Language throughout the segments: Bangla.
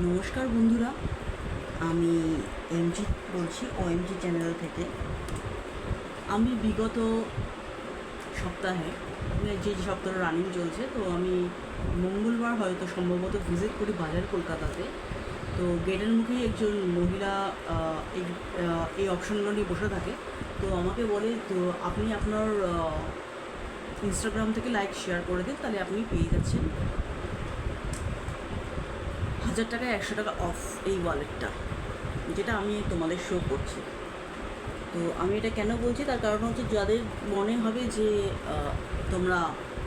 নমস্কার বন্ধুরা, আমি এমজি বলছি ওএমজি চ্যানেল থেকে। আমি বিগত সপ্তাহে যে সপ্তাহ রানিং চলছে, তো আমি মঙ্গলবার হয়তো সম্ভবত ভিজিট করি বাজার কলকাতাতে। তো গেটের মুখেই একজন মহিলা এই অপশনগুলো নিয়ে বসে থাকে। তো আমাকে বলে, তো আপনি আপনার ইনস্টাগ্রাম থেকে লাইক শেয়ার করে দিন, তাহলে আপনি পেয়ে যাচ্ছেন 1000 টাকায় 100 টাকা অফ এই ওয়ালেটটা, যেটা আমি তোমাদের শো করছি। তো আমি এটা কেন বলছি, তার কারণ হচ্ছে যাদের মনে হবে যে তোমরা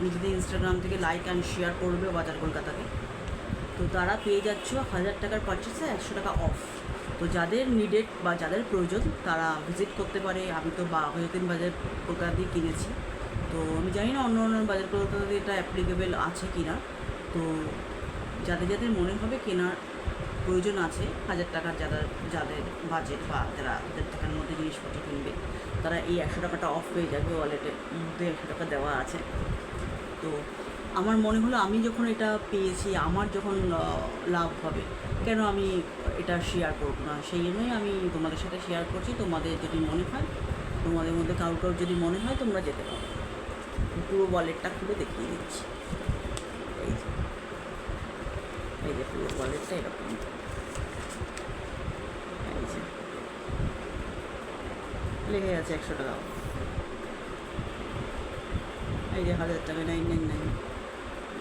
নিজেদের ইনস্টাগ্রাম থেকে লাইক অ্যান্ড শেয়ার করবে বাজার কলকাতাকে, তো তারা পেয়ে যাচ্ছ 1000 টাকার পারচেসে 100 টাকা অফ। তো যাদের নিডেড বা যাদের প্রয়োজন তারা ভিজিট করতে পারে। আমি তো বাঘাযতীন বাজার কলকাতা দিয়ে কিনেছি, তো আমি জানি না অন্য বাজার কলকাতাতে এটা অ্যাপ্লিকেবল আছে কি না। তো যাদের যাদের মনে হবে কেনার প্রয়োজন আছে 1000 টাকার, যাদের বাজেট বা যারা 1000 টাকার মধ্যে জিনিসপত্র কিনবে, তারা এই 100 টাকাটা অফ পেয়ে যাবে। ওয়ালেটের মধ্যে 100 টাকা দেওয়া আছে। তো আমার মনে হলো আমি যখন এটা পেয়েছি, আমার যখন লাভ হবে, কেন আমি এটা শেয়ার করবো না? সেই জন্যই আমি তোমাদের সাথে শেয়ার করছি। তোমাদের যদি মনে হয়, তোমাদের মধ্যে কারোর যদি মনে হয়, তোমরা যেতে পারো। পুরো ওয়ালেটটা খুলে দেখিয়ে দিচ্ছি। এই যে পুরো ওয়ালেটটা এরকম, এই যে লেগে আছে 100 টাকা। এই যে 1000 টাকা 999,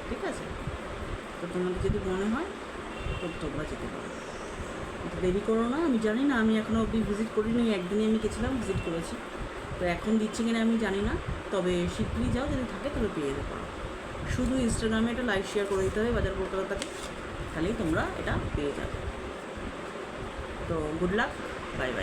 ঠিক আছে? তো তোমাদের যদি মনে হয় তো তোমরা যেতে পারো, দেরি করো না। আমি জানি না, আমি এখনও অবধি ভিজিট করিনি। একদিনই আমি গেছিলাম, ভিজিট করেছি। তো এখন দিচ্ছি কিনা আমি জানি না, তবে শীঘ্রই যাও, যদি থাকে তাহলে পেয়ে যেতে পারো। শুধু ইনস্টাগ্রামে এটা লাইক শেয়ার করে দিতে হবে বাজার কলকাতাকে, তাহলেই তোমরা এটা পেয়ে যাবে। তো গুড লাক, বাই বাই।